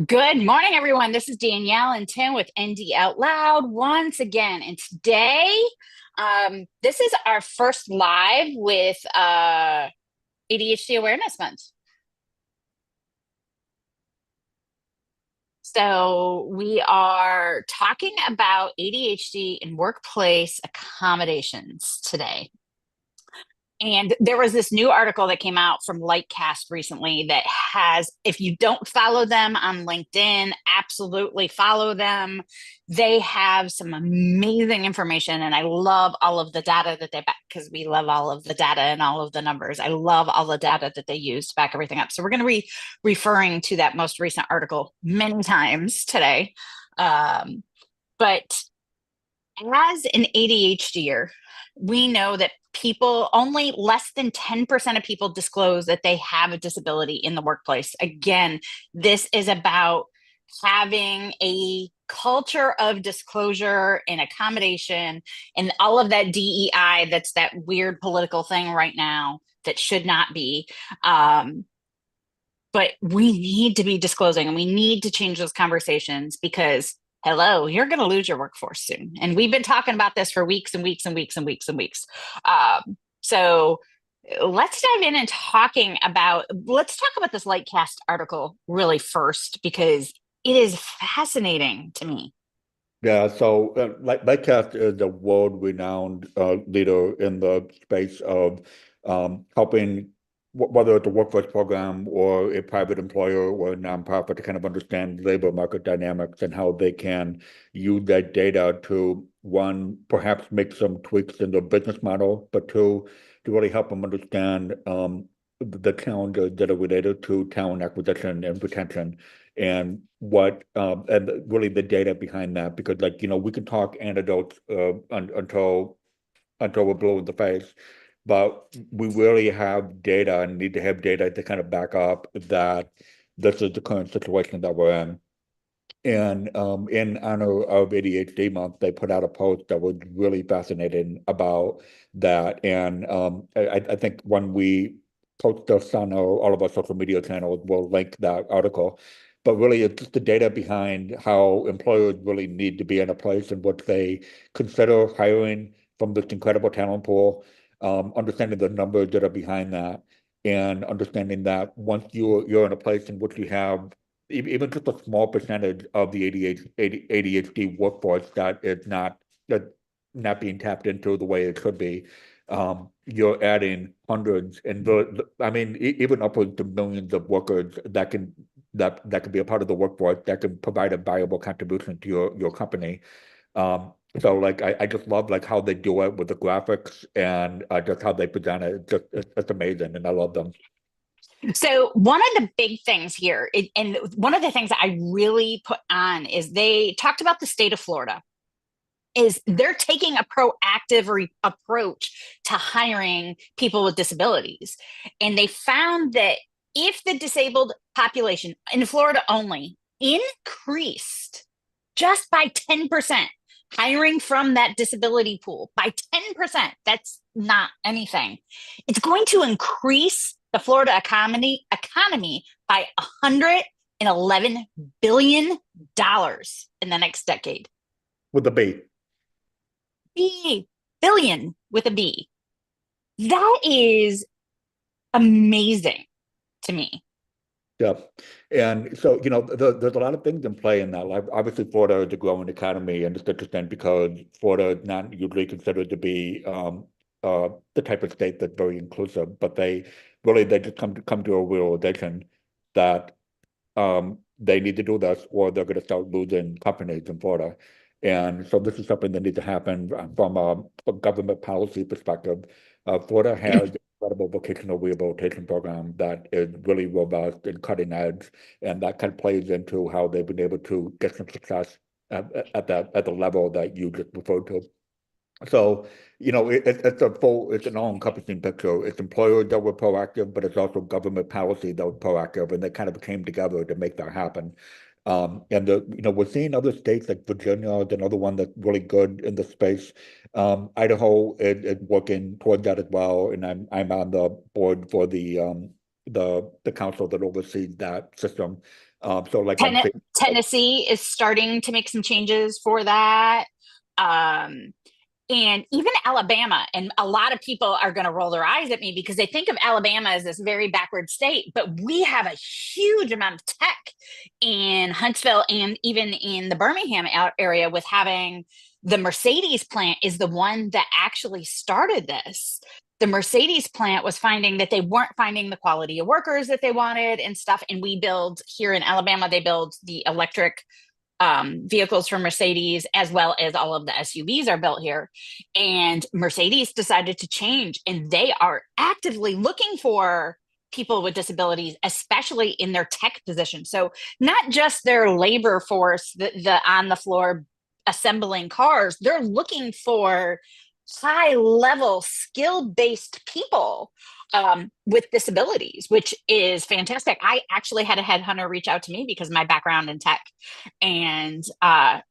Good morning, everyone. This is Danielle and Tim with ND Out Loud once again. And today, this is our first live with ADHD Awareness Month. So we are talking about ADHD in workplace accommodations today. And there was this new article that came out from Lightcast recently that has, if you don't follow them on LinkedIn, absolutely follow them. They have some amazing information, and I love all of the data that they back because we love all of the data and all of the numbers. I love all the data that they use to back everything up. So we're going to be referring to that most recent article many times today. But as an ADHDer, we know that people, only less than 10% of people disclose that they have a disability in the workplace. Again, this is about having a culture of disclosure and accommodation and all of that DEI that's that weird political thing right now that should not be. But we need to be disclosing and we need to change those conversations because hello, you're going to lose your workforce soon. And we've been talking about this for weeks and weeks and weeks and weeks and weeks. So let's dive in and let's talk about this Lightcast article really first because it is fascinating to me. Yeah, so Lightcast is a world-renowned leader in the space of helping, whether it's a workforce program or a private employer or a nonprofit, to kind of understand labor market dynamics and how they can use that data to, one, perhaps make some tweaks in their business model, but two, to really help them understand the challenges that are related to talent acquisition and retention and and really the data behind that, because we can talk anecdotes until we're blue in the face, but we really have data and need to have data to kind of back up that this is the current situation that we're in. And in honor of ADHD month, they put out a post that was really fascinating about that. And I think when we post this on all of our social media channels, we'll link that article. But really, it's just the data behind how employers really need to be in a place in which they consider hiring from this incredible talent pool, understanding the numbers that are behind that, and understanding that once you're in a place in which you have even just a small percentage of the ADHD workforce that is not being tapped into the way it could be, you're adding hundreds and I mean, even upwards to millions of workers that can be a part of the workforce that can provide a valuable contribution to your company. So I just love how they do it with the graphics and just how they present it. It's amazing, and I love them. So one of the big things here, and one of the things that I really put on is they talked about the state of Florida is they're taking a proactive approach to hiring people with disabilities. And they found that if the disabled population in Florida only increased just by 10%, hiring from that disability pool by 10%, that's not anything. It's going to increase the Florida economy by $111 billion in the next decade. With the B. Billion with a B. That is amazing to me. Yeah. And so, there's a lot of things in play in that. Like, obviously, Florida is a growing economy, and it's interesting because Florida is not usually considered to be the type of state that's very inclusive, but they just come to a realization that they need to do this or they're going to start losing companies in Florida. And so this is something that needs to happen from a government policy perspective. Florida has an incredible vocational rehabilitation program that is really robust and cutting edge, and that kind of plays into how they've been able to get some success at the level that you just referred to. So, it's an all-encompassing picture. It's employers that were proactive, but it's also government policy that was proactive, and they kind of came together to make that happen. We're seeing other states like Virginia is another one that's really good in the space. Idaho is working toward that as well, and I'm on the board for the council that oversees that system. So like I'm saying, Tennessee is starting to make some changes for that. Um, and even Alabama, and a lot of people are going to roll their eyes at me because they think of Alabama as this very backward state, but we have a huge amount of tech in Huntsville and even in the Birmingham area, with having the Mercedes plant is the one that actually started this. The Mercedes plant was finding that they weren't finding the quality of workers that they wanted and stuff. And we build here in Alabama, they build the electric vehicles for Mercedes, as well as all of the SUVs are built here. And Mercedes decided to change, and they are actively looking for people with disabilities, especially in their tech position. So not just their labor force, the on the floor assembling cars, they're looking for high level skill based people with disabilities, which is fantastic. I actually had a headhunter reach out to me because of my background in tech and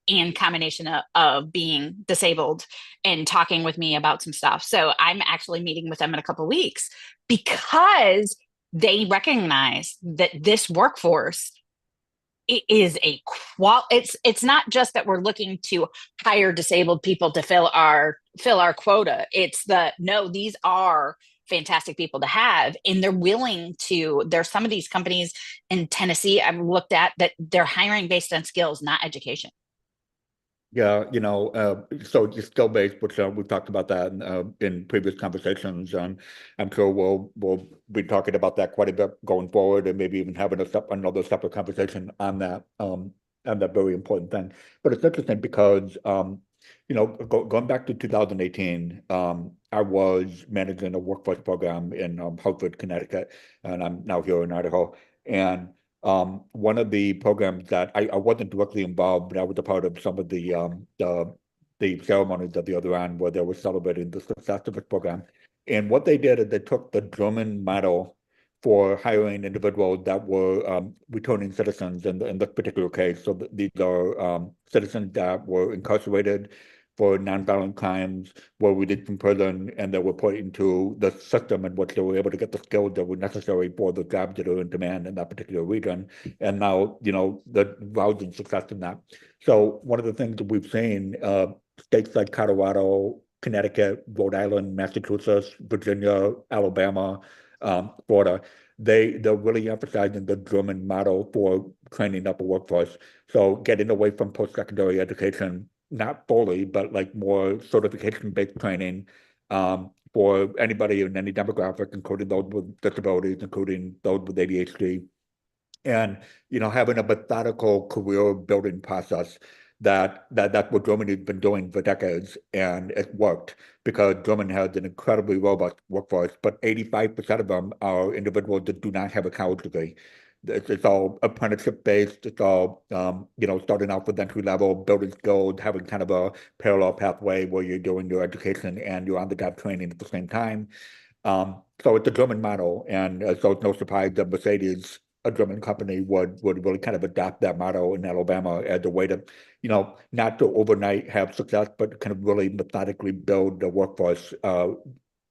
in combination of being disabled and talking with me about some stuff. So I'm actually meeting with them in a couple of weeks because they recognize that this workforce it is it's not just that we're looking to hire disabled people to fill our quota. It's no, these are fantastic people to have, and they're willing to. There's some of these companies in Tennessee I've looked at that they're hiring based on skills, not education. yeah, so just skill-based, which we've talked about that in previous conversations, and I'm sure we'll be talking about that quite a bit going forward, and maybe even having another separate conversation on that very important thing. But it's interesting because going back to 2018, I was managing a workforce program in Hartford, Connecticut, and I'm now here in Idaho, and one of the programs that I wasn't directly involved, but I was a part of some of the ceremonies at the other end where they were celebrating the success of this program. And what they did is they took the German model for hiring individuals that were returning citizens in this particular case. So these are citizens that were incarcerated for nonviolent crimes, were released from prison, and they were put into the system in which they were able to get the skills that were necessary for the jobs that are in demand in that particular region. And now, the rousing success in that. So one of the things that we've seen, states like Colorado, Connecticut, Rhode Island, Massachusetts, Virginia, Alabama, Florida, they're really emphasizing the German model for training up a workforce. So getting away from post-secondary education, not fully, but like more certification-based training for anybody in any demographic, including those with disabilities, including those with ADHD, and having a methodical career building process that's what Germany's been doing for decades, and it worked because Germany has an incredibly robust workforce, but 85% of them are individuals that do not have a college degree. It's all apprenticeship based. It's all starting out with entry level, building skills, having kind of a parallel pathway where you're doing your education and you're on the job training at the same time. So it's a German model, and so it's no surprise that Mercedes, a German company, would really kind of adopt that model in Alabama as a way to, not to overnight have success, but kind of really methodically build the workforce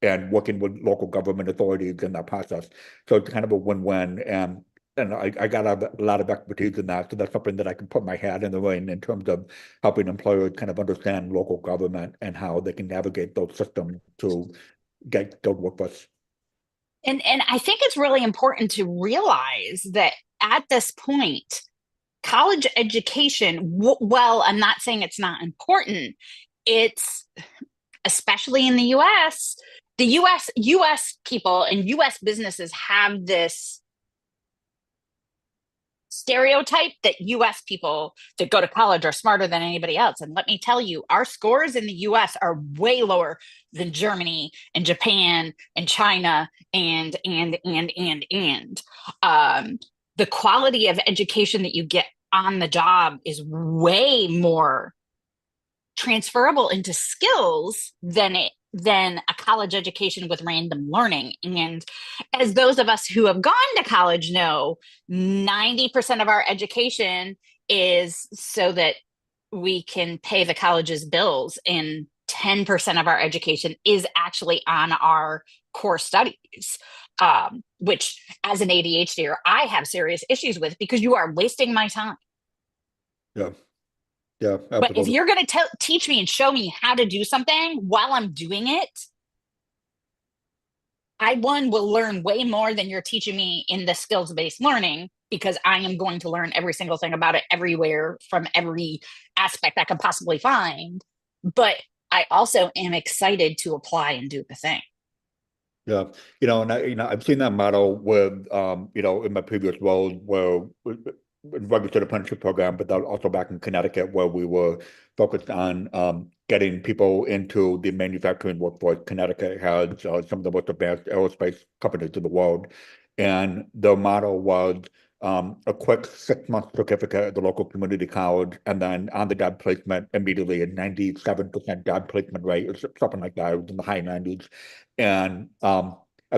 and working with local government authorities in that process. So it's kind of a win-win, and I got a lot of expertise in that, so that's something that I can put my hat in the ring in terms of helping employers kind of understand local government and how they can navigate those systems to get good workforce. And I think it's really important to realize that at this point, college education, well, I'm not saying it's not important. It's especially in the US, the US people and US businesses have this stereotype that US people that go to college are smarter than anybody else. And let me tell you, our scores in the US are way lower than Germany and Japan and China and the quality of education that you get on the job is way more transferable into skills than a college education with random learning. And as those of us who have gone to college know, 90% of our education is so that we can pay the college's bills, and 10% of our education is actually on our core studies, which as an ADHDer, I have serious issues with because you are wasting my time. Yeah. Yeah, But if absolutely. you're going to teach me and show me how to do something while I'm doing it, I one will learn way more than you're teaching me in the skills based learning because I am going to learn every single thing about it everywhere from every aspect I can possibly find. But I also am excited to apply and do the thing. Yeah, and I've seen that model with, in my previous roles where with registered apprenticeship program, but then also back in Connecticut where we were focused on getting people into the manufacturing workforce. Connecticut has some of the most advanced aerospace companies in the world, and the model was a quick 6-month certificate at the local community college, and then on the job placement immediately, a 97% job placement rate, or something like that. It was in the high 90s, and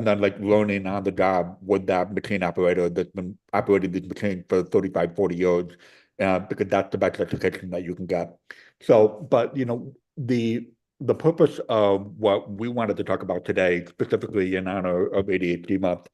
then like learning on the job with that machine operator that's been operating these machines for 35, 40 years, because that's the best education that you can get. So, but the purpose of what we wanted to talk about today, specifically in honor of ADHD month,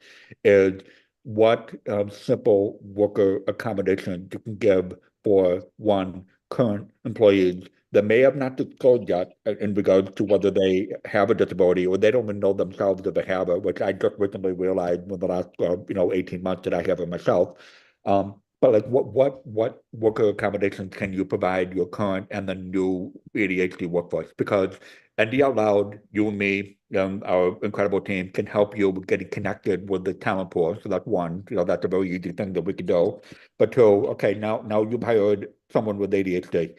is what simple worker accommodations you can give for one current employees that may have not disclosed yet in regards to whether they have a disability or they don't even know themselves if they have it, which I just recently realized in the last 18 months that I have it myself. But like what worker accommodations can you provide your current and the new ADHD workforce? Because ND Out Loud, you and me, our incredible team can help you with getting connected with the talent pool. So that's one, that's a very easy thing that we can do. But two, okay, now you've hired someone with ADHD.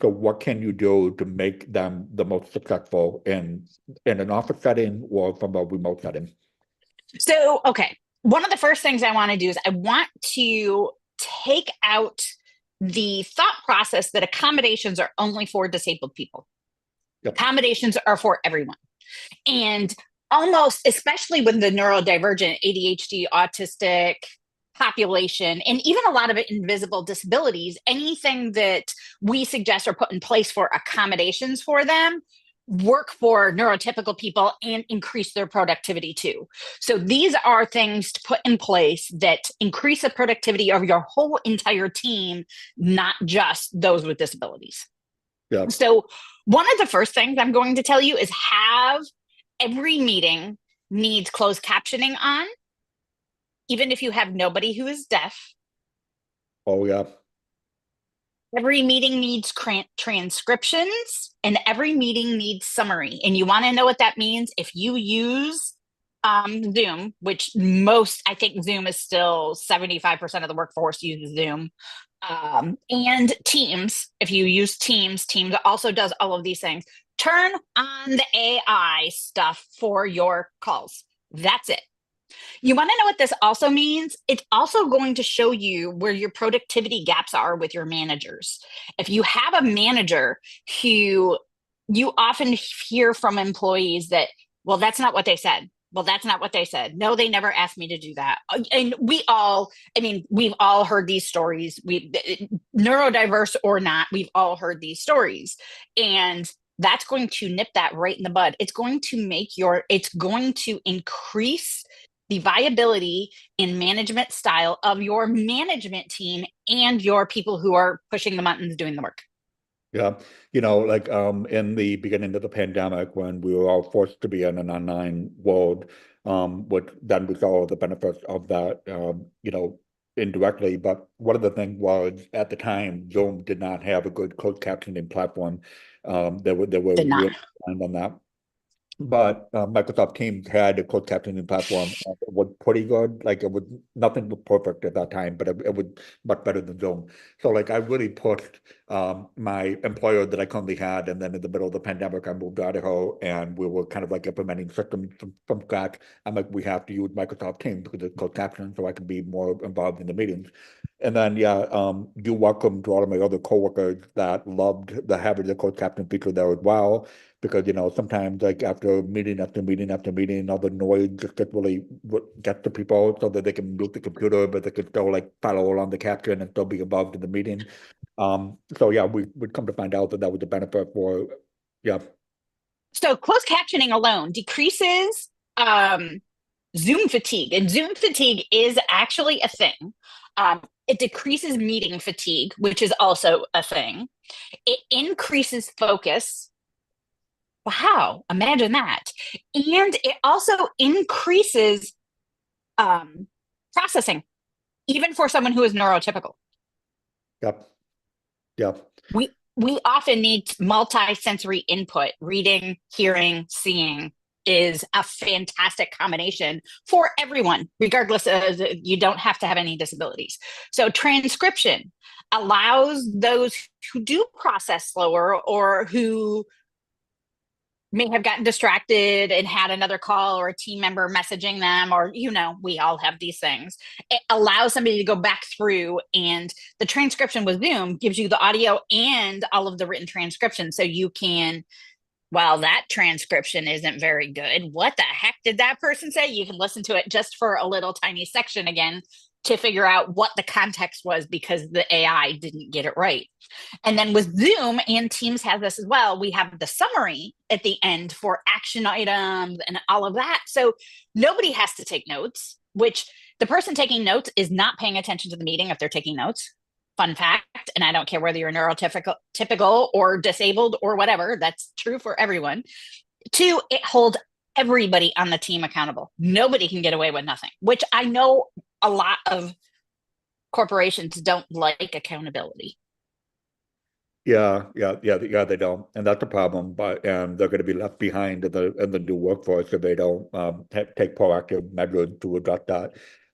So what can you do to make them the most successful in an office setting or from a remote setting? So, okay, one of the first things I want to do is I want to take out the thought process that accommodations are only for disabled people. Yep. Accommodations are for everyone. And almost, especially with the neurodivergent, ADHD, autistic population, and even a lot of invisible disabilities, anything that we suggest or put in place for accommodations for them work for neurotypical people and increase their productivity too. So these are things to put in place that increase the productivity of your whole entire team, not just those with disabilities. Yeah. So one of the first things I'm going to tell you is have every meeting needs closed captioning on, even if you have nobody who is deaf. Oh yeah. Every meeting needs transcriptions and every meeting needs summary. And you want to know what that means? If you use Zoom, which I think Zoom is still 75% of the workforce uses Zoom, and Teams, if you use Teams, Teams also does all of these things. Turn on the AI stuff for your calls. That's it. You want to know what this also means? It's also going to show you where your productivity gaps are with your managers. If you have a manager who you often hear from employees that, well, that's not what they said. Well, that's not what they said. No, they never asked me to do that. And we've all heard these stories. Neurodiverse or not, we've all heard these stories. And that's going to nip that right in the bud. It's going to increase the viability and management style of your management team and your people who are pushing the buttons doing the work. Yeah. Like in the beginning of the pandemic when we were all forced to be in an online world, what then we saw the benefits of that, indirectly. But one of the things was at the time, Zoom did not have a good closed captioning platform. They were Did not. really behind on that. But Microsoft Teams had a closed captioning platform. It was pretty good. Like nothing was perfect at that time, but it was much better than Zoom. So like I really pushed my employer that I currently had, and then in the middle of the pandemic, I moved to Idaho, and we were kind of like implementing systems from scratch. I'm like, we have to use Microsoft Teams because it's closed captioning, so I can be more involved in the meetings. And then yeah, you're welcome to all of my other coworkers that loved the having the closed caption feature there as well, because sometimes like after meeting after meeting after meeting, all the noise just gets to people so that they can mute the computer, but they can still like follow along the caption and still be involved in the meeting. So yeah, we would come to find out that was a benefit for, yeah. So closed captioning alone decreases um, Zoom fatigue. And Zoom fatigue is actually a thing. It decreases meeting fatigue, which is also a thing. It increases focus. Wow, imagine that. And it also increases um, processing, even for someone who is neurotypical. Yep. Yep. We often need multi-sensory input. Reading, hearing, seeing is a fantastic combination for everyone, regardless of, you don't have to have any disabilities. So transcription allows those who do process slower or who may have gotten distracted and had another call or a team member messaging them, or, we all have these things. It allows somebody to go back through, and the transcription with Zoom gives you the audio and all of the written transcription. So you can, well, that transcription isn't very good. What the heck did that person say? You can listen to it just for a little tiny section again to figure out what the context was because the AI didn't get it right. And then with Zoom, and Teams has this as well, we have the summary at the end for action items and all of that. So nobody has to take notes, which the person taking notes is not paying attention to the meeting if they're taking notes. Fun fact, and I don't care whether you're neurotypical or disabled or whatever, that's true for everyone. Two, it holds everybody on the team accountable. Nobody can get away with nothing, which I know a lot of corporations don't like accountability. Yeah, they don't, and that's a problem. But and they're going to be left behind in the new workforce if they don't take proactive measures to address that.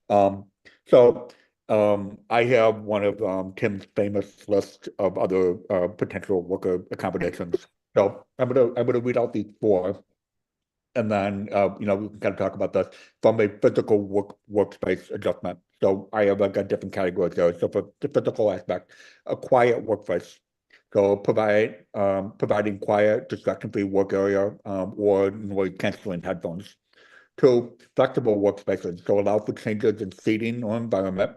Um, so I have one of Tim's famous list of other potential worker accommodations. So I'm gonna read out these four, and then we can kind of talk about this from a physical workspace adjustment. So I have got different categories there. So for the physical aspect, a quiet workplace. So providing quiet, distraction-free work area or noise canceling headphones. Two, flexible workspaces. So allow for changes in seating or environment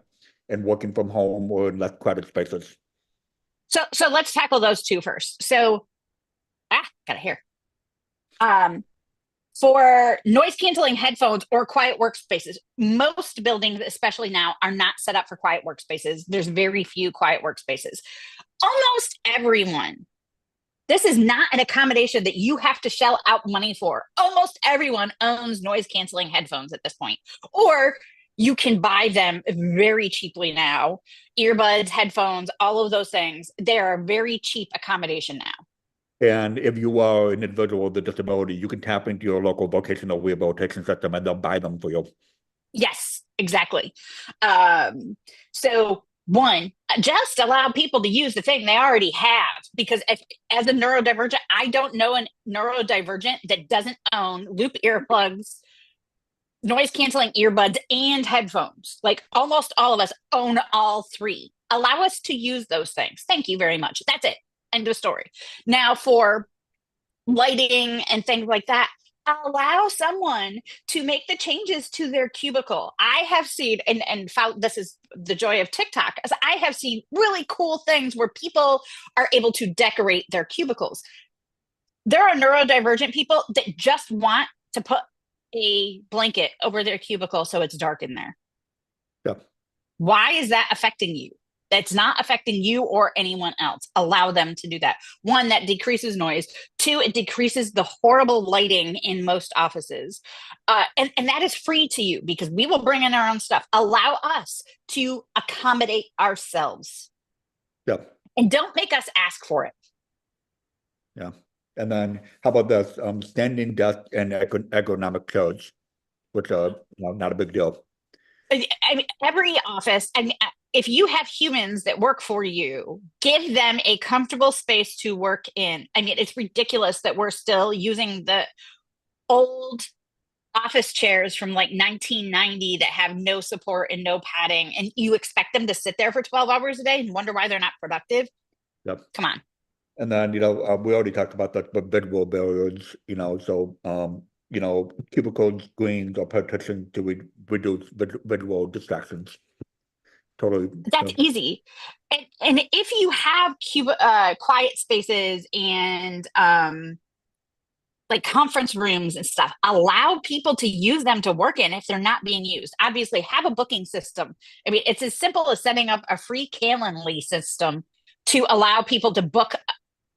and working from home or in less crowded spaces. So let's tackle those two first. So got it here. Um, for noise canceling headphones or quiet workspaces, most buildings, especially now, are not set up for quiet workspaces. There's very few quiet workspaces. Almost everyone, this is not an accommodation that you have to shell out money for. Almost everyone owns noise canceling headphones at this point, or you can buy them very cheaply now. Earbuds, headphones, all of those things, they're a very cheap accommodation now. And if you are an individual with a disability, you can tap into your local vocational rehabilitation system and they'll buy them for you. Yes, exactly. So one, just allow people to use the thing they already have, because as a neurodivergent, I don't know a neurodivergent that doesn't own loop earplugs, noise canceling earbuds, and headphones. Like almost all of us own all three. Allow us to use those things. Thank you very much. That's it. End of story. Now for lighting and things like that, allow someone to make the changes to their cubicle. I have seen, and found, this is the joy of TikTok, as I have seen really cool things where people are able to decorate their cubicles. There are neurodivergent people that just want to put a blanket over their cubicle so it's dark in there. Yeah. Why is that affecting you? That's not affecting you or anyone else. Allow them to do that. One, that decreases noise. Two, it decreases the horrible lighting in most offices. And that is free to you because we will bring in our own stuff. Allow us to accommodate ourselves. Yeah. And don't make us ask for it. Yeah. And then how about this? Standing desk and ergonomic chairs, which are not a big deal. I mean, every office, and if you have humans that work for you, give them a comfortable space to work in. I mean, it's ridiculous that we're still using the old office chairs from like 1990 that have no support and no padding, and you expect them to sit there for 12 hours a day and wonder why they're not productive. Yep. Come on. And then, we already talked about that, but visual barriers, so, cubicle screens or partitions to reduce visual distractions. Totally. That's easy. And if you have quiet spaces and like conference rooms and stuff. Allow people to use them to work in if they're not being used. Obviously, have a booking system. I mean, it's as simple as setting up a free Calendly system to allow people to book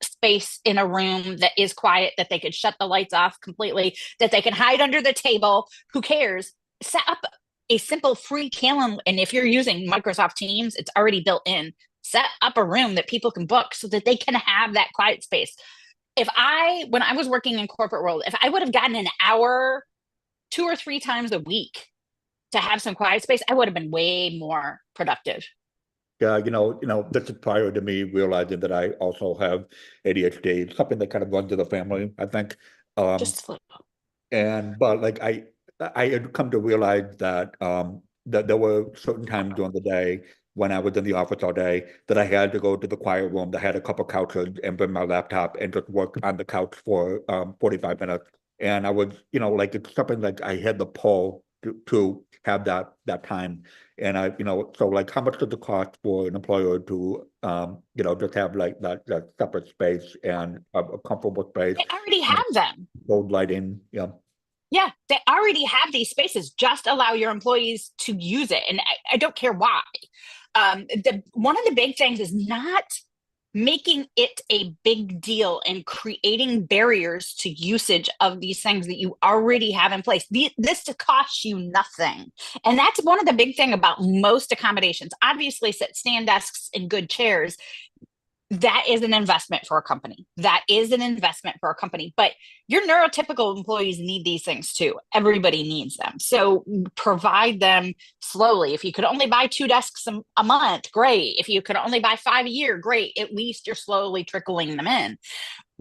space in a room that is quiet, that they could shut the lights off completely, that they can hide under the table. Who cares? Set up a simple free Calendly. And if you're using Microsoft Teams, it's already built in. Set up a room that people can book so that they can have that quiet space. When I was working in corporate world, if I would have gotten an hour 2 or 3 times a week to have some quiet space, I would have been way more productive. Yeah, this is prior to me realizing that I also have ADHD. It's something that kind of runs in the family, I think. Just But like I had come to realize that that there were certain times during the day when I was in the office all day that I had to go to the quiet room that had a couple couches and bring my laptop and just work on the couch for 45 minutes. And I was, like it's something like I had the pull to have that time. And so like how much does it cost for an employer to just have like that separate space and a comfortable space, they already have them. load lighting, yeah. Yeah, they already have these spaces. Just allow your employees to use it. And I don't care why. One of the big things is not making it a big deal and creating barriers to usage of these things that you already have in place. This to cost you nothing. And that's one of the big thing about most accommodations. Obviously, stand desks and good chairs, that is an investment for a company. That is an investment for a company. But your neurotypical employees need these things too. Everybody needs them. So provide them slowly. If you could only buy 2 desks a month, great. If you could only buy 5 a year, great. At least you're slowly trickling them in.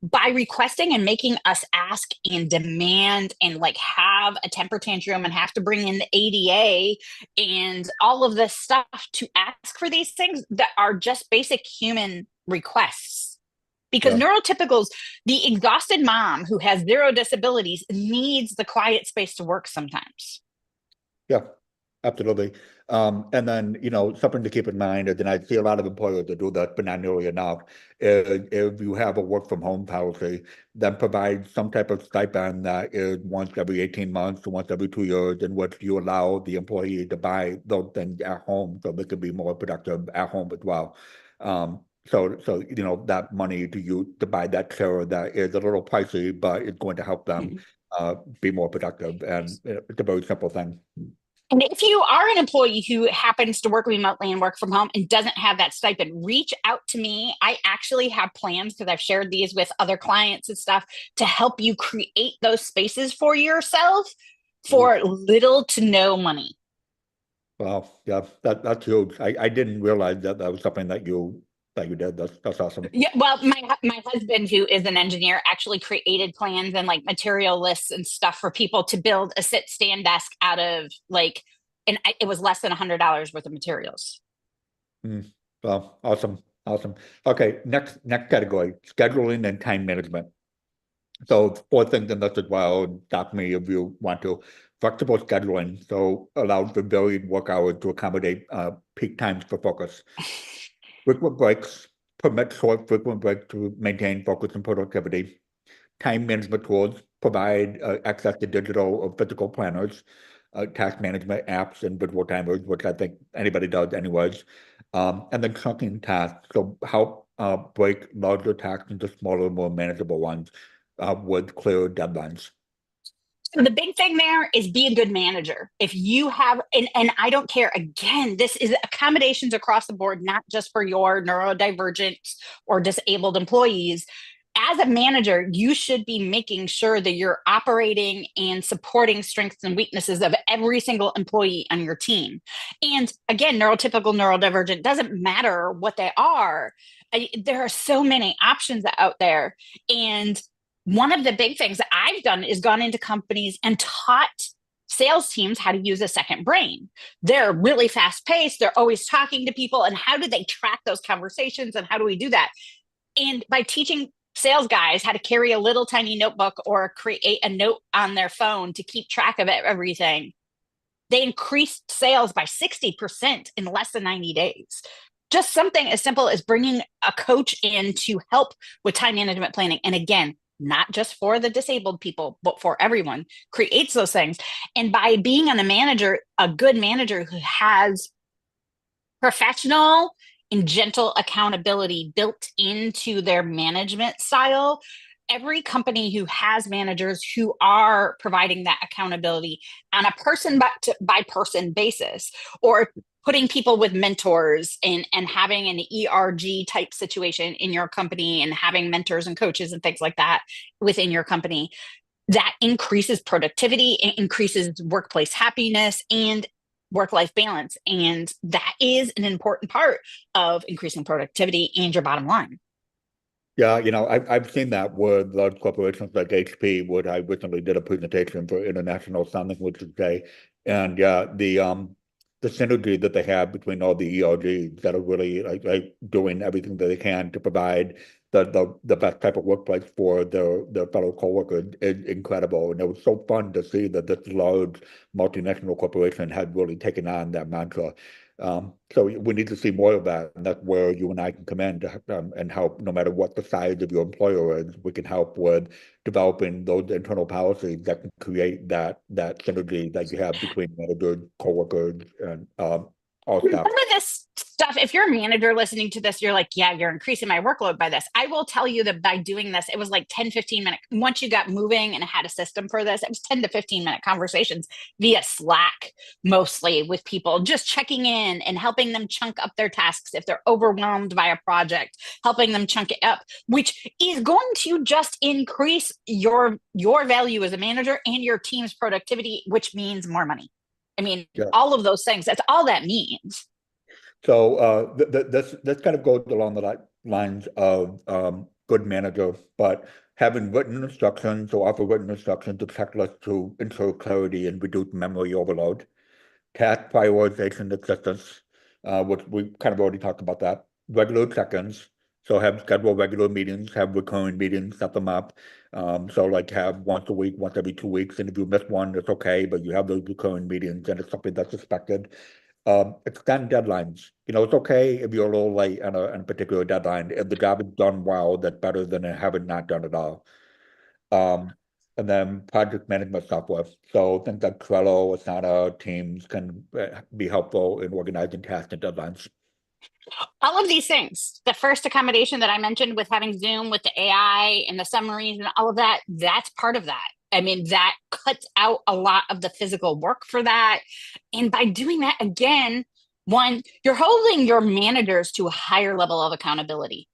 By requesting and making us ask and demand and like have a temper tantrum and have to bring in the ADA and all of this stuff to ask for these things that are just basic human requests. Because Yeah. neurotypicals, the exhausted mom who has 0 disabilities needs the quiet space to work sometimes. Yeah, absolutely. And then, something to keep in mind, and then I see a lot of employers that do that, but not nearly enough, is if you have a work from home policy, then provide some type of stipend that is once every 18 months or once every 2 years, in which you allow the employee to buy those things at home so they can be more productive at home as well. So that money to use to buy that chair that is a little pricey, but it's going to help them be more productive. And it's a very simple thing. And if you are an employee who happens to work remotely and work from home and doesn't have that stipend, reach out to me. I actually have plans, because I've shared these with other clients and stuff, to help you create those spaces for yourself for little to no money. Wow, yeah, that's huge. I didn't realize that was something that you did. That's awesome. Yeah, well, my husband, who is an engineer, actually created plans and like material lists and stuff for people to build a stand desk out of and it was less than $100 worth of materials. Well, awesome. Okay, next category: scheduling and time management. So 4 things in this as well. Stop me if you want to. Flexible scheduling, so allows for varied work hours to accommodate peak times for focus. Frequent breaks, permit short frequent breaks to maintain focus and productivity. Time management tools, provide access to digital or physical planners, task management apps, and visual timers, which I think anybody does anyways. And then chunking tasks, so help break larger tasks into smaller, more manageable ones with clear deadlines. So the big thing there is be a good manager. If you have, and I don't care, again, this is accommodations across the board, not just for your neurodivergent or disabled employees. As a manager, you should be making sure that you're operating and supporting strengths and weaknesses of every single employee on your team. And again, neurotypical, neurodivergent, doesn't matter what they are. There are so many options out there. And one of the big things that I've done is gone into companies and taught sales teams how to use a second brain. They're really fast paced. They're always talking to people. And how do they track those conversations? And how do we do that? And by teaching sales guys how to carry a little tiny notebook or create a note on their phone to keep track of everything, they increased sales by 60% in less than 90 days. Just something as simple as bringing a coach in to help with time management planning. And again, not just for the disabled people, but for everyone, creates those things. And by being on the manager, a good manager who has professional and gentle accountability built into their management style, every company who has managers who are providing that accountability on a person by person basis, or putting people with mentors and having an ERG type situation in your company and having mentors and coaches and things like that within your company, that increases productivity, it increases workplace happiness and work-life balance. And that is an important part of increasing productivity and your bottom line. Yeah, I've seen that with large corporations like HP, where I recently did a presentation for International Sign Language Day, and yeah, the synergy that they have between all the ERGs that are really like doing everything that they can to provide the best type of workplace for their fellow coworkers is incredible. And it was so fun to see that this large multinational corporation had really taken on that mantra. So we need to see more of that, and that's where you and I can come in to and help. No matter what the size of your employer is, we can help with developing those internal policies that can create that synergy that you have between managers, coworkers, and all Some staff. of this stuff, if you're a manager listening to this, you're like, yeah, you're increasing my workload by this. I will tell you that by doing this, it was like 10, 15 minute. Once you got moving and had a system for this, it was 10 to 15-minute conversations via Slack, mostly with people, just checking in and helping them chunk up their tasks if they're overwhelmed by a project, helping them chunk it up, which is going to just increase your value as a manager and your team's productivity, which means more money. I mean, Yeah. all of those things. That's all that means. So this kind of goes along the lines of good manager, but having written instructions or offer written instructions to checklists to ensure clarity and reduce memory overload. Task prioritization assistance, which we kind of already talked about that. Regular check-ins, so have scheduled regular meetings, have recurring meetings, set them up. So like have once a week, once every 2 weeks, and if you miss one, it's okay, but you have those recurring meetings, and it's something that's expected. Extend deadlines. It's okay if you're a little late on a particular deadline. If the job is done well, that's better than having not done at all. Um, and then project management software. So things like Trello, Asana, Teams can be helpful in organizing tasks and deadlines. All of these things, the first accommodation that I mentioned with having Zoom with the AI and the summaries and all of that, that's part of that. I mean, that cuts out a lot of the physical work for that. And by doing that, again, one, you're holding your managers to a higher level of accountability.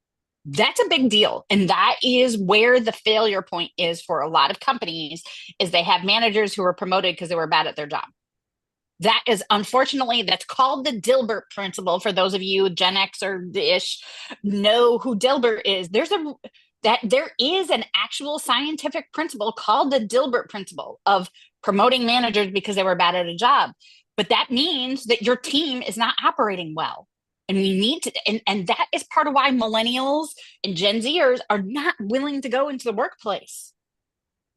That's a big deal. And that is where the failure point is for a lot of companies, is they have managers who are promoted because they were bad at their job. That is, unfortunately, that's called the Dilbert principle. For those of you Gen X or ish know who Dilbert is, there is an actual scientific principle called the Dilbert principle of promoting managers because they were bad at a job. But that means that your team is not operating well. And we need to, and that is part of why millennials and Gen Zers are not willing to go into the workplace.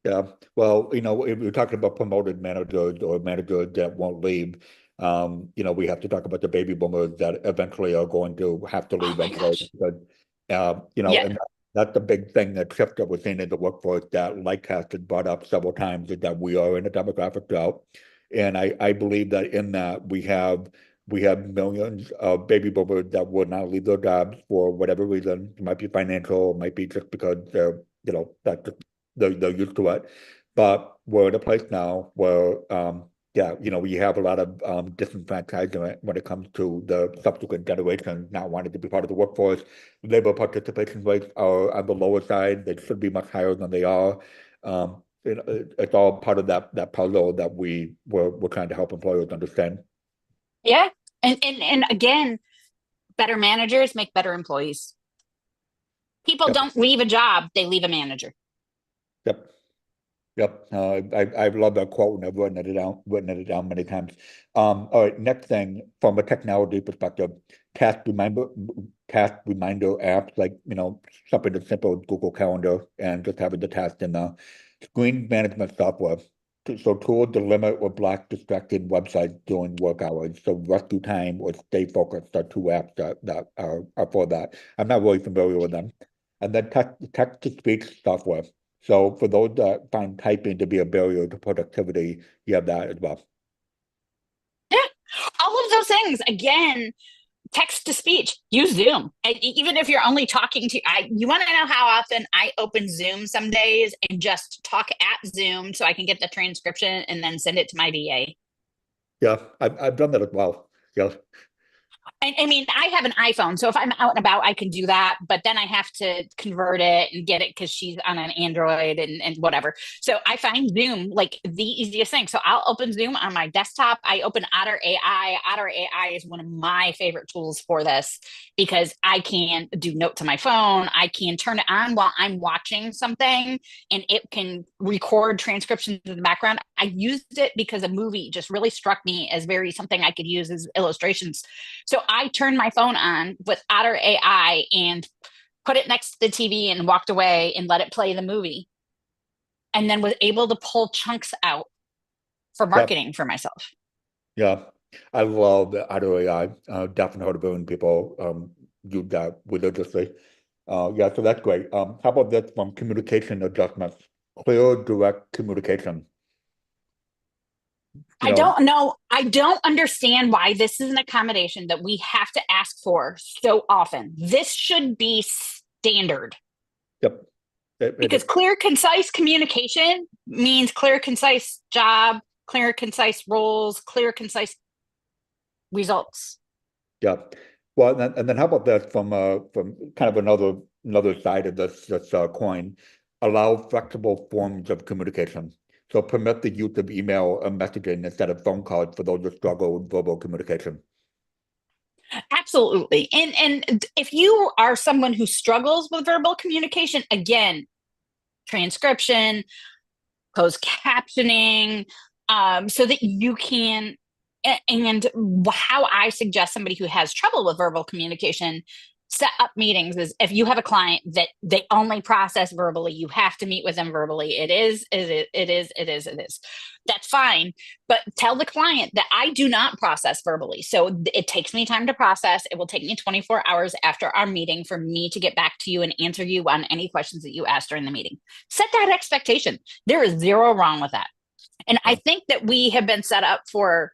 Yeah. Well, if we're talking about promoted managers or managers that won't leave, we have to talk about the baby boomers that eventually are going to have to Oh leave my anyway. gosh. Because, Yeah. and that's the big thing, that shift that we're seeing in the workforce that Lightcast has brought up several times, is that we are in a demographic drought. And I believe that in that we have millions of baby boomers that would not leave their jobs for whatever reason. It might be financial, it might be just because that's they're used to it. But we're in a place now where, yeah, we have a lot of disenfranchisement when it comes to the subsequent generations not wanting to be part of the workforce. Labor participation rates are on the lower side. They should be much higher than they are. It's all part of that puzzle that we're trying to help employers understand. Yeah. And again, better managers make better employees. People Yep, don't leave a job, they leave a manager. yep. Yep, I've loved that quote and I've written it down many times. All right, next thing from a technology perspective, task reminder task reminder apps like something as simple as Google Calendar and just having the task in the screen management software. So tools to limit or block distracting websites during work hours. So rescue time or stay focused are two apps that are for that. I'm not really familiar with them. And then text to speech software. So for those that find typing to be a barrier to productivity, you have that as well. Yeah, all of those things. Again, text to speech, use Zoom. And even if you're only talking to, you want to know how often I open Zoom some days and just talk at Zoom so I can get the transcription and then send it to my VA. Yeah, I've done that as well. Yeah, I mean, I have an iPhone, so if I'm out and about, I can do that. But then I have to convert it and get it because she's on an Android and whatever. So I find Zoom like the easiest thing. So I'll open Zoom on my desktop. I open Otter AI. Otter AI is one of my favorite tools for this because I can do notes on my phone. I can turn it on while I'm watching something and it can record transcriptions in the background. I used it because a movie just really struck me as very something I could use as illustrations. So I turned my phone on with Otter AI and put it next to the TV and walked away and let it play the movie. And then was able to pull chunks out for yeah, marketing for myself. yeah. I love the Otter AI. Definitely heard of it when people use that religiously. Yeah, so that's great. How about this from communication adjustments? Clear, direct communication. You I know, don't know. I don't understand why this is an accommodation that we have to ask for so often. This should be standard yep. because clear, concise communication means clear, concise job, clear, concise roles, clear, concise results. Yeah. Well, and then how about that from kind of another side of this coin, allow flexible forms of communication. So permit the use of email and messaging instead of phone calls for those that struggle with verbal communication. Absolutely. And if you are someone who struggles with verbal communication, again, transcription, closed captioning, so that you can and how I suggest somebody who has trouble with verbal communication set up meetings is if you have a client that they only process verbally, you have to meet with them verbally. It is. That's fine. But tell the client that I do not process verbally. So it takes me time to process. It will take me 24 hours after our meeting for me to get back to you and answer you on any questions that you asked during the meeting. Set that expectation. There is zero wrong with that. And I Yeah. think that we have been set up for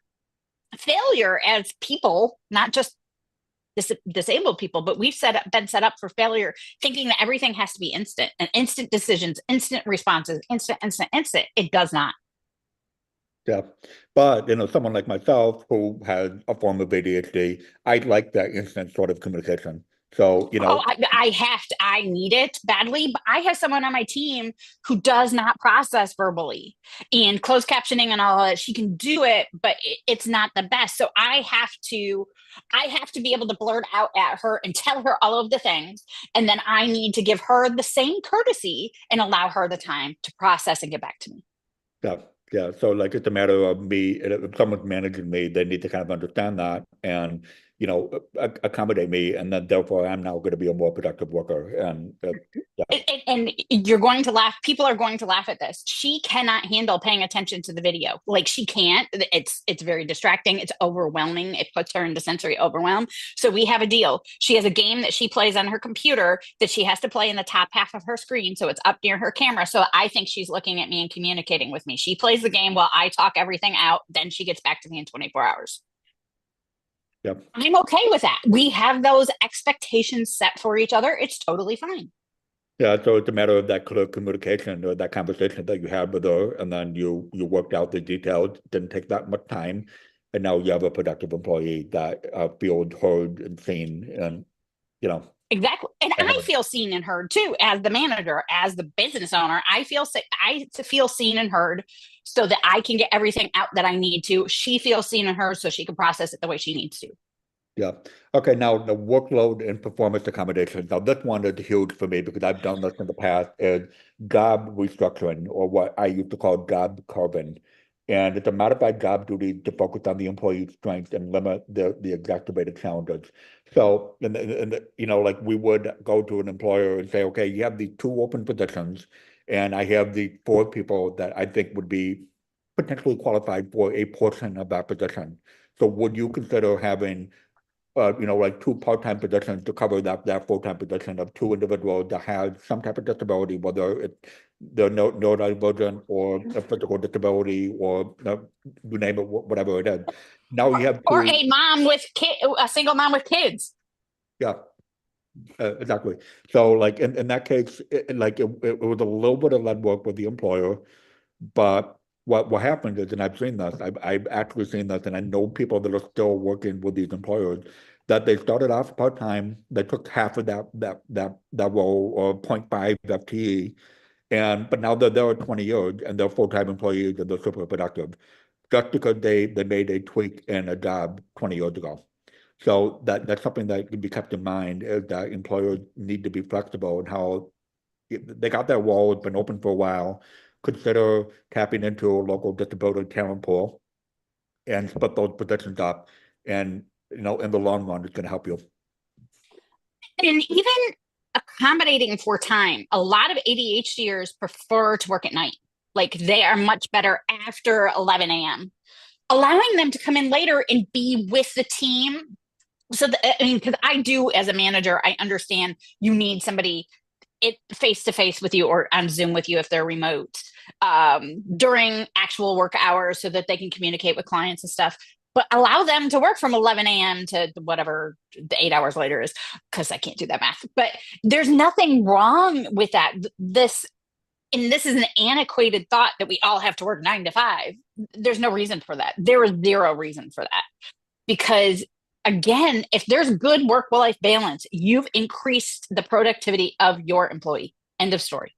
failure as people, not just disabled people, but been set up for failure, thinking that everything has to be instant and instant decisions, instant responses, instant. It does not. Yeah. But, someone like myself who has a form of ADHD, I like that instant sort of communication. So, Oh, I need it badly, but I have someone on my team who does not process verbally and closed captioning and all that. She can do it, but it's not the best. So I have to be able to blurt out at her and tell her all of the things. And then I need to give her the same courtesy and allow her the time to process and get back to me. yeah, yeah. So like it's a matter of me, if someone's managing me, they need to kind of understand that and, accommodate me. And then therefore I'm now going to be a more productive worker. And yeah, And you're going to laugh. People are going to laugh at this. She cannot handle paying attention to the video. Like she can't. It's very distracting. It's overwhelming. It puts her into sensory overwhelm. So we have a deal. She has a game that she plays on her computer that she has to play in the top half of her screen, so it's up near her camera. So I think she's looking at me and communicating with me. She plays the game while I talk everything out. Then she gets back to me in 24 hours. yeah. I'm okay with that. We have those expectations set for each other. It's totally fine. Yeah, so it's a matter of that clear communication or that conversation that you had with her, and then you worked out the details. Didn't take that much time, and now you have a productive employee that feels heard and seen, and you know, Exactly. And I ahead. feel seen and heard too as the manager, as the business owner. I feel seen and heard so that I can get everything out that I need to. She feels seen and heard so she can process it the way she needs to. Yeah. Okay. Now the workload and performance accommodations. Now this one is huge for me because I've done this in the past. Is job restructuring, or what I used to call job carving, and it's a modified job duty to focus on the employee's strengths and limit the exacerbated challenges. So, like we would go to an employer and say, okay, you have these two open positions, and I have the four people that I think would be potentially qualified for a portion of that position. So, would you consider having like two part-time positions to cover that full-time position of two individuals that have some type of disability, whether it's they're neurodivergent or a physical disability or you name it, whatever it is. Now you have Or to, a single mom with kids. yeah, exactly. So like in that case, it was a little bit of lead work with the employer, but what happened is, and I've seen this, I've actually seen this, and I know people that are still working with these employers that they started off part time, they took half of that role or zero point 0.5 FTE, but now they're there 20 years and they're full-time employees and they're super productive just because they made a tweak in a job 20 years ago. So that's something that can be kept in mind is that employers need to be flexible in how they got that role, it's been open for a while. Consider tapping into a local disability talent pool and split those positions up. And in the long run, it's going to help you. And even accommodating for time, a lot of ADHDers prefer to work at night. Like they are much better after 11 a.m. Allowing them to come in later and be with the team. So, I mean, because I do as a manager, I understand you need somebody face to face with you or on Zoom with you if they're remote during actual work hours so that they can communicate with clients and stuff. But allow them to work from 11 a.m. to whatever the 8 hours later is, because I can't do that math. But there's nothing wrong with that. This is an antiquated thought that we all have to work 9 to 5. There's no reason for that. There is zero reason for that. Because again, if there's good work-life balance, you've increased the productivity of your employee. End of story.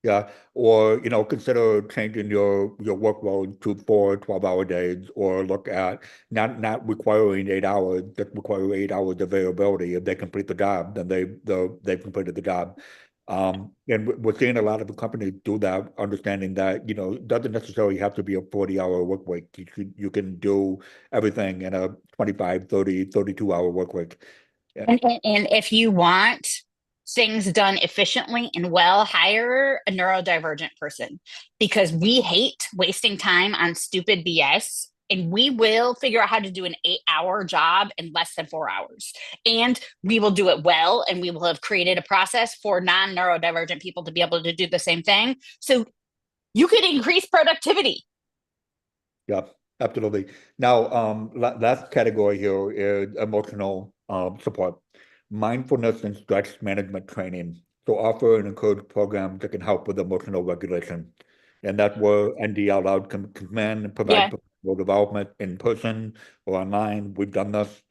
Yeah. Or, consider changing your workload to 4 12-hour days, or look at not requiring 8 hours, just require 8 hours availability. If they complete the job, then they've completed the job. And we're seeing a lot of the companies do that, understanding that, it doesn't necessarily have to be a 40-hour work week. You can do everything in a 25, 30, 32-hour work week. Yeah. And if you want things done efficiently and well, hire a neurodivergent person, because we hate wasting time on stupid BS. And we will figure out how to do an 8-hour job in less than 4 hours. And we will do it well. And we will have created a process for non neurodivergent people to be able to do the same thing. So you could increase productivity. Yeah, absolutely. Now, last category here is emotional support, mindfulness and stress management training. So offer and encourage programs that can help with emotional regulation. And that's where ND Out Loud can come in and provide Yeah. professional development in person or online. We've done this.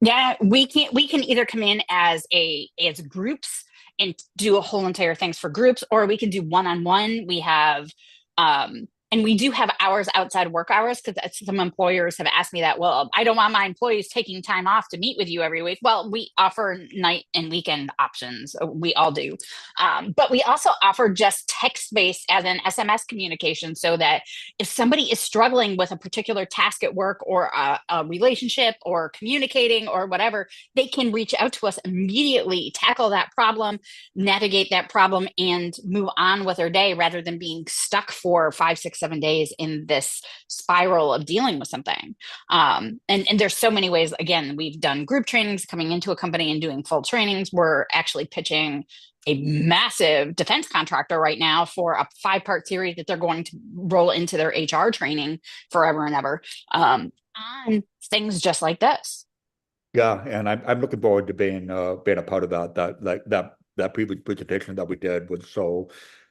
Yeah, we can either come in as groups and do a whole entire things for groups, or we can do one-on-one. And we do have hours outside work hours, because some employers have asked me that. Well, I don't want my employees taking time off to meet with you every week. Well, we offer night and weekend options. We all do. But we also offer just text-based as an SMS communication, so that if somebody is struggling with a particular task at work or a relationship or communicating or whatever, they can reach out to us immediately, tackle that problem, navigate that problem, and move on with their day, rather than being stuck for 5, 6, 7 days in this spiral of dealing with something. And there's so many ways. Again, we've done group trainings, coming into a company and doing full trainings. We're actually pitching a massive defense contractor right now for a 5-part series that they're going to roll into their HR training forever and ever, on things just like this. Yeah, and I'm looking forward to being a part of that. That previous presentation that we did was so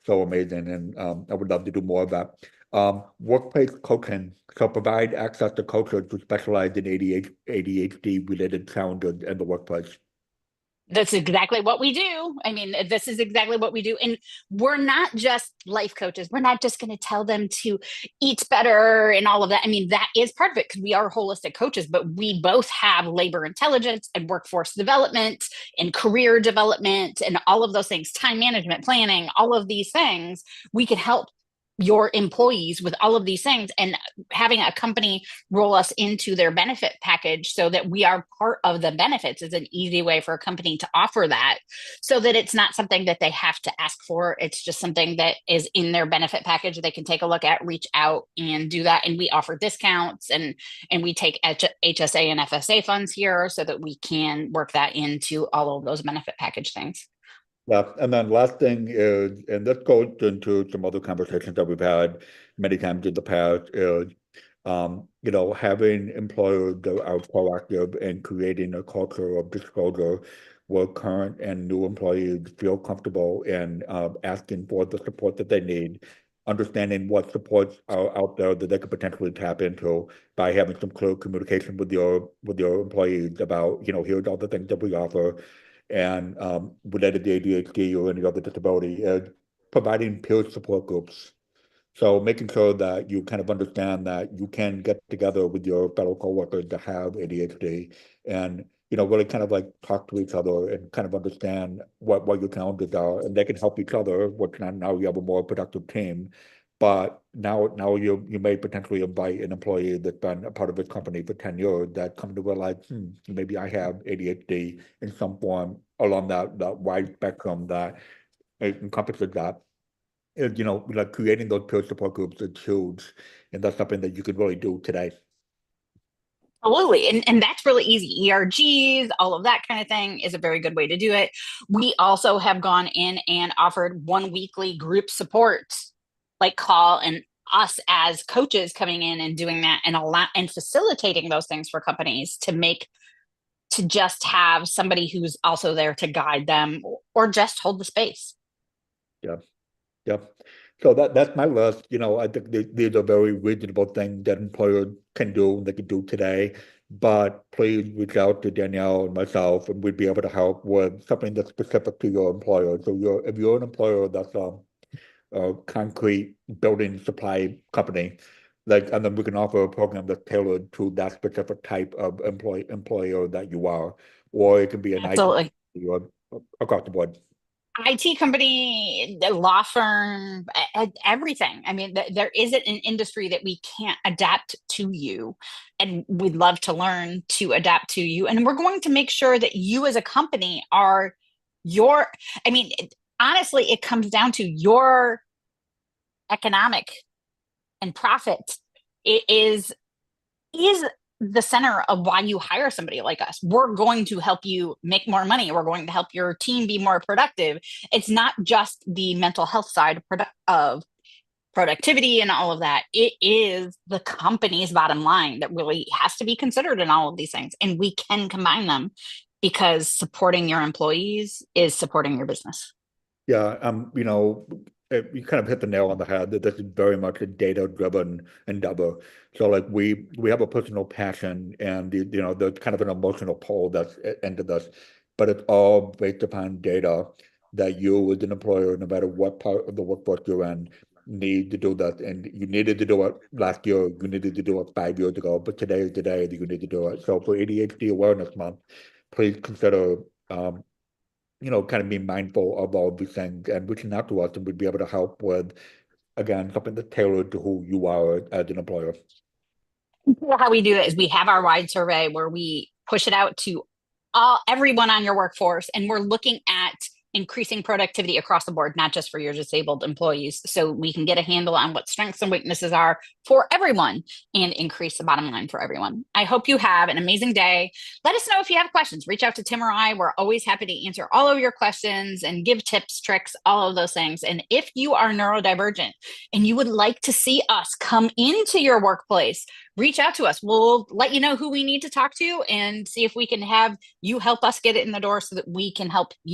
amazing, and I would love to do more of that. Workplace coaching, so provide access to coaches who specialize in ADHD related challenges in the workplace. That's exactly what we do. I mean, this is exactly what we do. And we're not just life coaches. We're not just going to tell them to eat better and all of that. I mean, that is part of it, because we are holistic coaches, but we both have labor intelligence and workforce development and career development and all of those things, time management, planning, all of these things. We can help your employees with all of these things, and having a company roll us into their benefit package so that we are part of the benefits is an easy way for a company to offer that, so that it's not something that they have to ask for. It's just something that is in their benefit package. They can take a look at, reach out and do that. And we offer discounts, and we take HSA and FSA funds here so that we can work that into all of those benefit package things. Yeah, and then last thing is, and this goes into some other conversations that we've had many times in the past, is having employers that are proactive in creating a culture of disclosure where current and new employees feel comfortable in asking for the support that they need, understanding what supports are out there that they could potentially tap into by having some clear communication with your employees about, here's all the things that we offer and related to ADHD or any other disability, is providing peer support groups. So making sure that you kind of understand that you can get together with your fellow coworkers that have ADHD and, really kind of like talk to each other and kind of understand what your challenges are. And they can help each other, which now you have a more productive team. But now you may potentially invite an employee that's been a part of this company for 10 years that come to realize, maybe I have ADHD in some form along that wide spectrum that it encompasses that. Like creating those peer support groups is huge, and that's something that you could really do today. Absolutely. And that's really easy. ERGs, all of that kind of thing is a very good way to do it. We also have gone in and offered one weekly group support, like call and us as coaches coming in and doing that and facilitating those things for companies to just have somebody who's also there to guide them or just hold the space. Yeah, yeah. So that's my list. I think these are very reasonable things that employers can do, they can do today. But please reach out to Danielle and myself, and we'd be able to help with something that's specific to your employer. So if you're an employer that's a concrete building supply company, and then we can offer a program that's tailored to that specific type of employer that you are, or it can be an IT Absolutely. or across the board. IT company, the law firm, everything. I mean, there isn't an industry that we can't adapt to you. And we'd love to learn to adapt to you. And we're going to make sure that you as a company are your, I mean, honestly, it comes down to your economic and profit. It is the center of why you hire somebody like us. We're going to help you make more money. We're going to help your team be more productive. It's not just the mental health side of productivity and all of that. It is the company's bottom line that really has to be considered in all of these things. And we can combine them because supporting your employees is supporting your business. Yeah, you kind of hit the nail on the head that this is very much a data-driven endeavor. So like we have a personal passion and there's kind of an emotional pull that's into this, but it's all based upon data that you as an employer, no matter what part of the workforce you're in, need to do that. And you needed to do it last year, you needed to do it 5 years ago, but today is the day that you need to do it. So for ADHD Awareness Month, please consider kind of being mindful of all these things and reaching out to us, and we'd be able to help with, again, something that's tailored to who you are as an employer. How we do it is we have our wide survey where we push it out to everyone on your workforce, and we're looking at increasing productivity across the board, not just for your disabled employees, so we can get a handle on what strengths and weaknesses are for everyone and increase the bottom line for everyone. I hope you have an amazing day. Let us know if you have questions. Reach out to Tim or I. We're always happy to answer all of your questions and give tips, tricks, all of those things. And if you are neurodivergent and you would like to see us come into your workplace, reach out to us. We'll let you know who we need to talk to and see if we can have you help us get it in the door so that we can help you.